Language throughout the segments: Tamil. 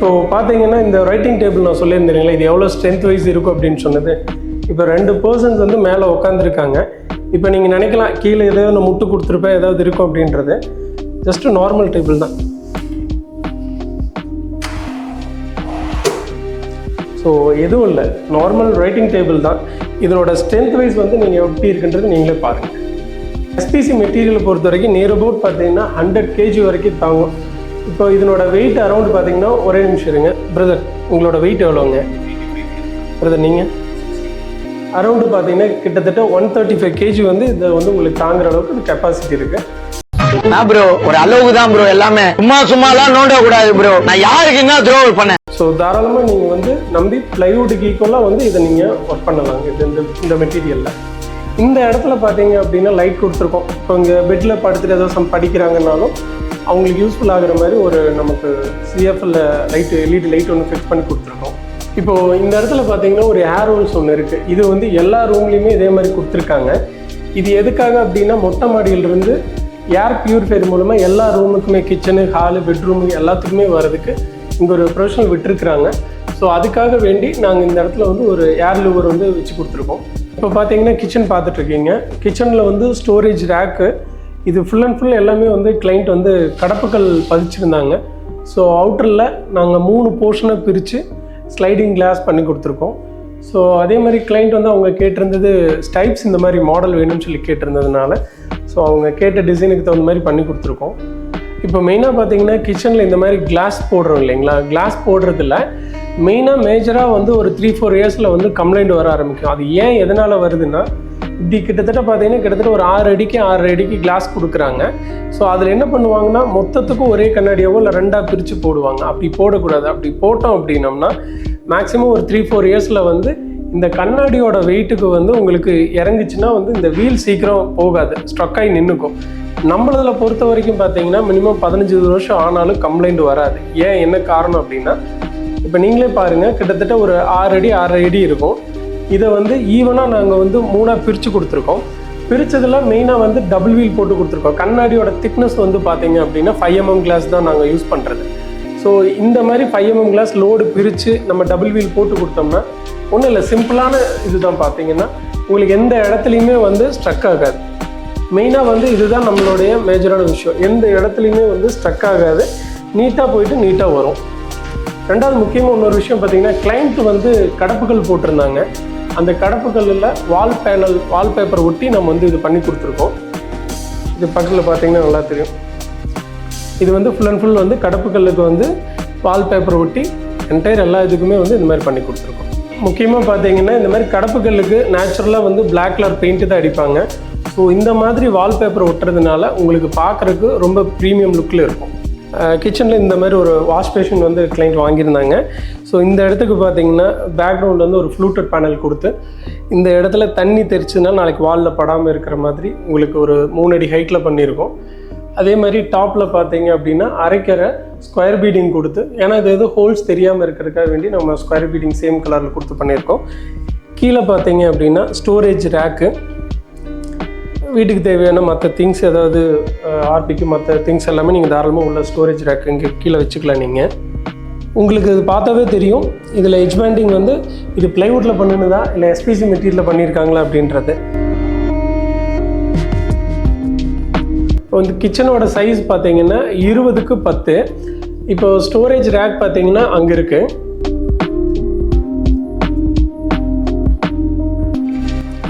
இப்போது பார்த்தீங்கன்னா இந்த ரைட்டிங் டேபிள் நான் சொல்லியிருந்தேங்களா, இது எவ்வளோ ஸ்ட்ரென்த் வைஸ் இருக்கும் அப்படின்னு சொன்னது. இப்போ 2 பர்சன்ஸ் வந்து மேலே உட்காந்துருக்காங்க. இப்போ நீங்கள் நினைக்கலாம் கீழே ஏதோ ஒன்று முட்டு கொடுத்துருப்பேன் ஏதாவது இருக்கும் அப்படின்றது. ஜஸ்ட்டு நார்மல் டேபிள் தான். ஸோ எதுவும் இல்லை, நார்மல் ரைட்டிங் டேபிள் தான். இதனோட ஸ்ட்ரென்த் வைஸ் வந்து நீங்கள் எப்படி இருக்குன்றது நீங்களே பாருங்கள். எஸ்பிசி மெட்டீரியலை பொறுத்த வரைக்கும் நியர் அபவுட் பார்த்தீங்கன்னா 100 kg வரைக்கும் தாங்கும். இப்போ இதனோட வெயிட் அரௌண்ட் பார்த்தீங்கன்னா, ஒரே நிமிஷம் இருங்க பிரதர், உங்களோட வெயிட் எவ்வளோங்க பிரதர்? நீங்கள் அரௌண்டு பார்த்தீங்கன்னா கிட்டத்தட்ட 135 kg வந்து இதை வந்து உங்களுக்கு தாங்குற அளவுக்கு இது கெப்பாசிட்டி இருக்குது. ப்ரோ ஒரு அளவுக்கு தான் ப்ரோ, எல்லாமே சும்மாலாம் நோண்ட கூடாது ப்ரோ. நான் யாருக்கு என்ன த்ரோ பண்ணேன். ஸோ தாராளமாக நீங்கள் வந்து நம்பி பிளைவுட்டுக்கு ஈக்குவலாக வந்து இதை நீங்கள் ஒர்க் பண்ணலாங்க. இந்த மெட்டீரியலில் இந்த இடத்துல பார்த்தீங்க அப்படின்னா லைட் கொடுத்துருக்கோம். இப்போ இங்கே பெட்டில் படுத்துட்டு ஏதோ படிக்கிறாங்கன்னாலும் அவங்களுக்கு யூஸ்ஃபுல் ஆகிற மாதிரி ஒரு நமக்கு சிஎஃப்எல்ல லைட்டு எல்இடி லைட் ஒன்று ஃபிக்ஸ் பண்ணி கொடுத்துருக்கோம். இப்போது இந்த இடத்துல பார்த்தீங்கன்னா ஒரு ஏர் ஹோல்ஸ் ஒன்று இருக்குது. இது வந்து எல்லா ரூம்லேயுமே இதே மாதிரி கொடுத்துருக்காங்க. இது எதுக்காக அப்படின்னா மொட்டை மாடியிலிருந்து ஏர் பியூரிஃபையர் மூலமாக எல்லா ரூமுக்குமே, கிச்சனு, ஹாலு, பெட்ரூமு எல்லாத்துக்குமே வர்றதுக்கு இங்கே ஒரு ப்ரொஃபஷனல் விட்டுருக்குறாங்க. ஸோ அதுக்காக வேண்டி நாங்கள் இந்த இடத்துல வந்து ஒரு ஏர் லூவர் வந்து வச்சு கொடுத்துருக்கோம். இப்போ பார்த்தீங்கன்னா கிச்சன் பார்த்துட்ருக்கீங்க. கிச்சனில் வந்து ஸ்டோரேஜ் ரேக்கு, இது ஃபுல் அண்ட் ஃபுல் எல்லாமே வந்து கிளைண்ட் வந்து கடப்புகள் பதிச்சிருந்தாங்க. ஸோ அவுட்டரில் நாங்கள் 3 போர்ஷனை பிரித்து ஸ்லைடிங் கிளாஸ் பண்ணி கொடுத்துருக்கோம். ஸோ அதே மாதிரி கிளைண்ட் வந்து அவங்க கேட்டிருந்தது ஸ்டைப்ஸ் இந்த மாதிரி மாடல் வேணும்னு சொல்லி கேட்டிருந்ததுனால ஸோ அவங்க கேட்ட டிசைனுக்கு தகுந்த மாதிரி பண்ணி கொடுத்துருக்கோம். இப்போ மெயினாக பார்த்தீங்கன்னா கிச்சனில் இந்த மாதிரி கிளாஸ் போடுறோம் இல்லைங்களா, கிளாஸ் போடுறதில்ல மெயினாக மேஜராக வந்து ஒரு 3-4 இயர்ஸில் வந்து கம்ப்ளைண்ட் வர ஆரம்பிக்கும். அது ஏன் எதனால் வருதுன்னா, இப்படி கிட்டத்தட்ட பார்த்தீங்கன்னா கிட்டத்தட்ட ஒரு 6 அடிக்கு கிளாஸ் கொடுக்குறாங்க. ஸோ அதில் என்ன பண்ணுவாங்கன்னா மொத்தத்துக்கும் ஒரே கண்ணாடியாவோ இல்லை 2ஆக பிரித்து போடுவாங்க. அப்படி போடக்கூடாது. அப்படி போட்டோம் அப்படின்னம்னா மேக்ஸிமம் ஒரு 3-4 இயர்ஸில் வந்து இந்த கண்ணாடியோட வெயிட்டுக்கு வந்து உங்களுக்கு இறங்குச்சுன்னா வந்து இந்த வீல் சீக்கிரம் போகாது, ஸ்ட்ரக் ஆகி நின்றுக்கும். நம்மளதில் பொறுத்த வரைக்கும் பார்த்தீங்கன்னா மினிமம் 15-20 வருஷம் ஆனாலும் கம்ப்ளைண்ட் வராது. ஏன் என்ன காரணம் அப்படின்னா, இப்போ நீங்களே பாருங்கள் கிட்டத்தட்ட ஒரு 6 அடி இருக்கும். இதை வந்து ஈவனாக நாங்கள் வந்து 3ஆக பிரித்து கொடுத்துருக்கோம். பிரித்ததில் மெயினாக வந்து டபுள் வீல் போட்டு கொடுத்துருக்கோம். கண்ணாடியோட திக்னஸ் வந்து பார்த்தீங்க அப்படின்னா 5 mm கிளாஸ் தான் நாங்கள் யூஸ் பண்ணுறது. ஸோ இந்த மாதிரி 5 mm கிளாஸ் லோடு பிரித்து நம்ம டபுள் வீல் போட்டு கொடுத்தோம்னா ஒன்றும் இல்லை, சிம்பிளான இதுதான். பார்த்தீங்கன்னா உங்களுக்கு எந்த இடத்துலையுமே வந்து ஸ்ட்ரக் ஆகாது. மெயினாக வந்து இதுதான் நம்மளுடைய மேஜரான விஷயம். எந்த இடத்துலையுமே வந்து ஸ்ட்ரக் ஆகாது, நீட்டாக போயிட்டு நீட்டாக வரும். ரெண்டாவது முக்கியமாக இன்னொரு விஷயம் பார்த்தீங்கன்னா, கிளைண்ட் வந்து கடப்புகள் போட்டிருந்தாங்க. அந்த கடப்புகளில் வால்பேப்பர் ஒட்டி நம்ம வந்து இது பண்ணி கொடுத்துருக்கோம். இது பக்கத்தில் பார்த்தீங்கன்னா நல்லா தெரியும். இது வந்து ஃபுல் அண்ட் ஃபுல் வந்து கடப்புகளுக்கு வந்து வால்பேப்பர் ஒட்டி என்டையர் எல்லா இதுக்குமே வந்து இந்த மாதிரி பண்ணி கொடுத்துருக்கோம். முக்கியமாக பார்த்தீங்கன்னா இந்த மாதிரி கடப்புகளுக்கு நேச்சுரலாக வந்து பிளாக் கலர் பெயிண்ட்டு தான் அடிப்பாங்க. ஸோ இந்த மாதிரி வால்பேப்பர் ஒட்டுறதுனால உங்களுக்கு பார்க்குறதுக்கு ரொம்ப ப்ரீமியம் லுக்கில் இருக்கும். கிச்சனில் இந்த மாதிரி ஒரு வாஷ் பேஷன் வந்து கிளைண்ட் வாங்கியிருந்தாங்க. ஸோ இந்த இடத்துக்கு பார்த்தீங்கன்னா பேக்ரவுண்ட் வந்து ஒரு ஃப்ளூட்டட் பேனல் கொடுத்து இந்த இடத்துல தண்ணி தெரிச்சுன்னா நாளைக்கு வாலில் படாமல் இருக்கிற மாதிரி உங்களுக்கு ஒரு 3 அடி ஹைட்டில் பண்ணியிருக்கோம். அதே மாதிரி டாப்பில் பார்த்தீங்க அப்படின்னா அரைக்கரை ஸ்கொயர் பீடிங் கொடுத்து, ஏன்னா இது எதுவும் ஹோல்ஸ் தெரியாமல் இருக்கிறதுக்காக வேண்டி நம்ம ஸ்கொயர் பீடிங் சேம் கலரில் கொடுத்து பண்ணியிருக்கோம். கீழே பார்த்தீங்க அப்படின்னா ஸ்டோரேஜ் ரேக்கு, வீட்டுக்கு தேவையான மற்ற திங்ஸ் ஏதாவது ஆர்பிக்கு மற்ற திங்ஸ் எல்லாமே நீங்கள் தாராளமாக உள்ள ஸ்டோரேஜ் ரேக் இங்கே கீழே வச்சுக்கலாம். நீங்கள் உங்களுக்கு இது பார்த்தாவே தெரியும் இதில் எட்ஜ் பேண்டிங் வந்து இது பிளைவுட்டில் பண்ணுனதா இல்லை எஸ்பிசி மெட்டீரியலில் பண்ணியிருக்காங்களா அப்படின்றது. இப்போ வந்து கிச்சனோட சைஸ் பார்த்தீங்கன்னா 20க்கு 10. இப்போ ஸ்டோரேஜ் ரேக் பார்த்தீங்கன்னா அங்கே இருக்குது.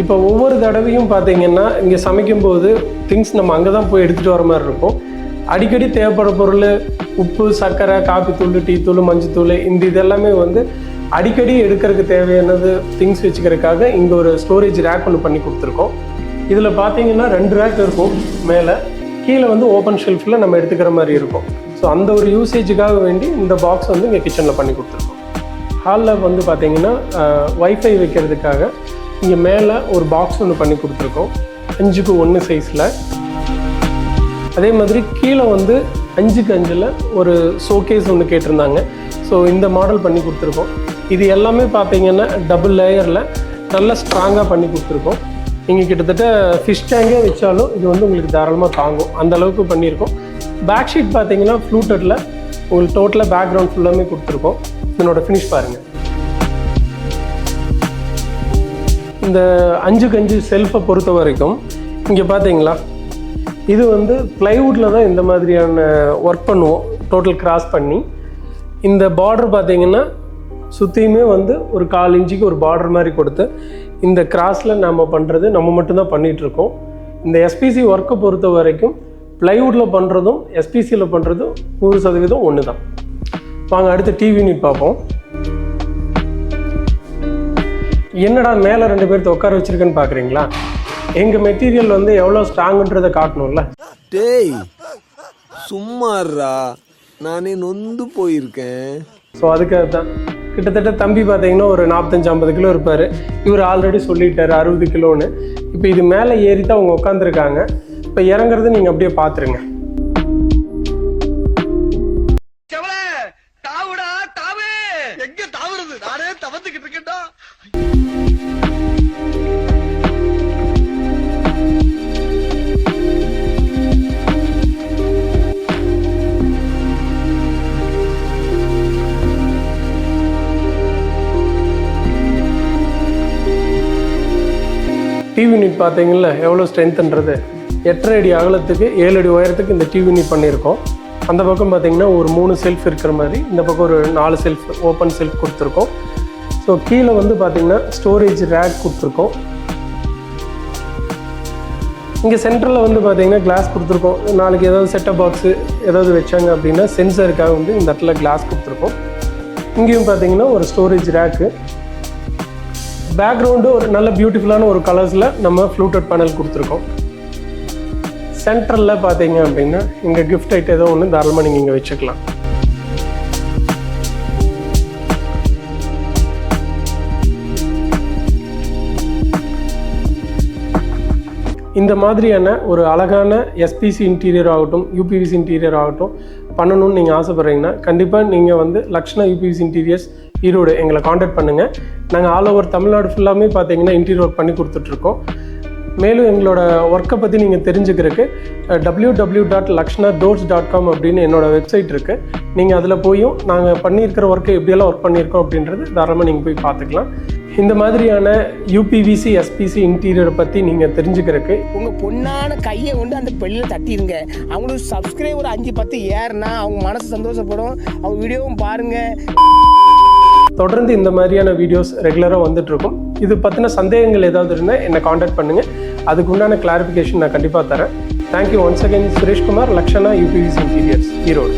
இப்போ ஒவ்வொரு தடவையும் பார்த்தீங்கன்னா இங்கே சமைக்கும்போது திங்ஸ் நம்ம அங்கே தான் போய் எடுத்துகிட்டு வர மாதிரி இருக்கும். அடிக்கடி தேவைப்படுற பொருள் உப்பு, சர்க்கரை, காப்பி தூள், டீ தூள், மஞ்சள் தூள், இந்த இதெல்லாமே வந்து அடிக்கடி எடுக்கிறதுக்கு தேவையானது திங்ஸ் வச்சுக்கிறதுக்காக இங்கே ஒரு ஸ்டோரேஜ் ரேக் ஒன்று பண்ணி கொடுத்துருக்கோம். இதில் பார்த்தீங்கன்னா 2 ரேக் இருக்கும். மேலே கீழே வந்து ஓப்பன் ஷெல்ஃபில் நம்ம எடுத்துக்கிற மாதிரி இருக்கும். ஸோ அந்த ஒரு யூசேஜுக்காக வேண்டி இந்த பாக்ஸ் வந்து இங்கே கிச்சனில் பண்ணி கொடுத்துருக்கோம். ஹாலில் வந்து பார்த்தீங்கன்னா வைஃபை வைக்கிறதுக்காக இங்கே மேலே ஒரு பாக்ஸ் ஒன்று பண்ணி கொடுத்துருக்கோம் 5க்கு 1 சைஸில். அதே மாதிரி கீழே வந்து 5க்கு 5ல் ஒரு ஷோகேஸ் ஒன்று கேட்டிருந்தாங்க. ஸோ இந்த மாடல் பண்ணி கொடுத்துருக்கோம். இது எல்லாமே பார்த்தீங்கன்னா டபுள் லேயரில் நல்லா ஸ்ட்ராங்காக பண்ணி கொடுத்துருக்கோம். நீங்கள் கிட்டத்தட்ட ஃபிஷ் டேங்கே வச்சாலும் இது வந்து உங்களுக்கு தாராளமாக தாங்கும், அந்த அளவுக்கு பண்ணியிருக்கோம். பேக் ஷீட் பார்த்தீங்கன்னா ஃப்ளூட்டடில் உங்களுக்கு டோட்டலாக பேக்ரவுண்ட் ஃபுல்லாமே கொடுத்துருக்கோம். இதனோட ஃபினிஷ் பாருங்கள். இந்த 5x5 செல்ஃபை பொறுத்த வரைக்கும் இங்கே பார்த்தீங்களா, இது வந்து ப்ளைவுட்டில் தான் இந்த மாதிரியான ஒர்க் பண்ணுவோம். டோட்டல் கிராஸ் பண்ணி இந்த பார்டர் பார்த்தீங்கன்னா சுற்றியுமே வந்து ஒரு 1/4 இன்ச்சுக்கு ஒரு பார்டர் மாதிரி கொடுத்து இந்த கிராஸில் நம்ம பண்ணுறது நம்ம மட்டும்தான் பண்ணிகிட்ருக்கோம். இந்த எஸ்பிசி ஒர்க்கை பொறுத்த வரைக்கும் ப்ளைவுட்டில் பண்ணுறதும் எஸ்பிசியில் பண்ணுறதும் 100% ஒன்று தான். வாங்க அடுத்து டிவி யூனிட் பார்ப்போம். என்னடா மேலே 2 பேர்த்த உட்கார வச்சுருக்கேன்னு பார்க்குறீங்களா? எங்கள் மெட்டீரியல் வந்து எவ்வளோ ஸ்ட்ராங்குன்றதை காட்டணும்ல. டேய் சும்மாறா, நானே நொந்து போயிருக்கேன். ஸோ அதுக்காக தான் கிட்டத்தட்ட தம்பி பார்த்தீங்கன்னா ஒரு 45-50 கிலோ இருப்பார். இவர் ஆல்ரெடி சொல்லிட்டார் 60 கிலோன்னு. இப்போ இது மேலே ஏறி தான் அவங்க உட்காந்துருக்காங்க. இப்போ இறங்குறது நீங்கள் அப்படியே பார்த்துருங்க. எங்க தாவுறது? நானே தவந்துக்கிட்டு இருக்கேன்டா. டிவி யூனிட் பார்த்தீங்களா எவ்வளோ ஸ்ட்ரென்த்துன்றது. 8.5 அடி அகலத்துக்கு 7 அடி உயரத்துக்கு இந்த டிவி யூனிட் பண்ணியிருக்கோம். அந்த பக்கம் பார்த்தீங்கன்னா ஒரு 3 செல்ஃப் இருக்கிற மாதிரி, இந்த பக்கம் ஒரு 4 செல்ஃப் ஓப்பன் செல்ஃப் கொடுத்துருக்கோம். ஸோ கீழே வந்து பார்த்தீங்கன்னா ஸ்டோரேஜ் ரேக் கொடுத்துருக்கோம். இங்கே சென்டரில் வந்து பார்த்தீங்கன்னா கிளாஸ் கொடுத்துருக்கோம். நாளைக்கு ஏதாவது செட்டப் பாக்ஸு ஏதாவது வச்சாங்க அப்படின்னா சென்சருக்காக வந்து இந்த இடத்துல கிளாஸ் கொடுத்துருக்கோம். இங்கேயும் பார்த்தீங்கன்னா ஒரு ஸ்டோரேஜ் ரேக்கு. பேக்ரவுண்டு ஒரு நல்ல பியூட்டிஃபுல்லான ஒரு கலர்ஸில் நம்ம ஃப்ளூட்டட் பேனல் கொடுத்துருக்கோம். சென்டரில் பார்த்தீங்க அப்படின்னா இங்கே கிஃப்ட் ஐட்டம் ஏதோ ஒன்று தாராளமாக நீங்கள் இங்கே வச்சுக்கலாம். இந்த மாதிரியான ஒரு அழகான எஸ்பிசி இன்டீரியர் ஆகட்டும், யூபிவிசி இன்டீரியர் ஆகட்டும் பண்ணணும்னு நீங்கள் ஆசைப்பட்றீங்கன்னா கண்டிப்பாக நீங்கள் வந்து லக்ஷ்ணா யூபிவிசி இன்டீரியர்ஸ் ஈரோடு எங்களை காண்டாக்ட் பண்ணுங்கள். நாங்கள் ஆல் ஓவர் தமிழ்நாடு ஃபுல்லாமே பார்த்தீங்கன்னா இன்டீரியர் ஒர்க் பண்ணி கொடுத்துட்ருக்கோம். மேலும் எங்களோட ஒர்க்கை பற்றி நீங்கள் தெரிஞ்சுக்கிறதுக்கு www.lakshnadoors.com அப்படின்னு என்னோடய வெப்சைட் இருக்குது. நீங்கள் அதில் போயும் நாங்கள் பண்ணியிருக்கிற ஒர்க்கை எப்படியெல்லாம் ஒர்க் பண்ணியிருக்கோம் அப்படின்றது தாராளமாக நீங்கள் போய் பார்த்துக்கலாம். இந்த மாதிரியான யூபிவிசி எஸ்பிசி இன்டீரியரை பற்றி நீங்கள் தெரிஞ்சுக்கிறதுக்கு உங்கள் பொண்ணான கையை கொண்டு அந்த பெல்லில் தட்டிடுங்க. அவங்களுக்கு சப்ஸ்கிரைபர் 5-10 ஏறுனா அவங்க மனசு சந்தோஷப்படும். அவங்க வீடியோவும் பாருங்கள். தொடர்ந்து இந்த மாதிரியான வீடியோஸ் ரெகுலராக வந்துட்டுருக்கும். இது பற்றின சந்தேகங்கள் ஏதாவது இருந்தால் என்னை காண்டாக்ட் பண்ணுங்கள். அதுக்கு உண்டான கிளாரிஃபிகேஷன் நான் கண்டிப்பாக தரேன். Thank you once again. Sureshkumar, Lakshana UPVC interiors, Erode.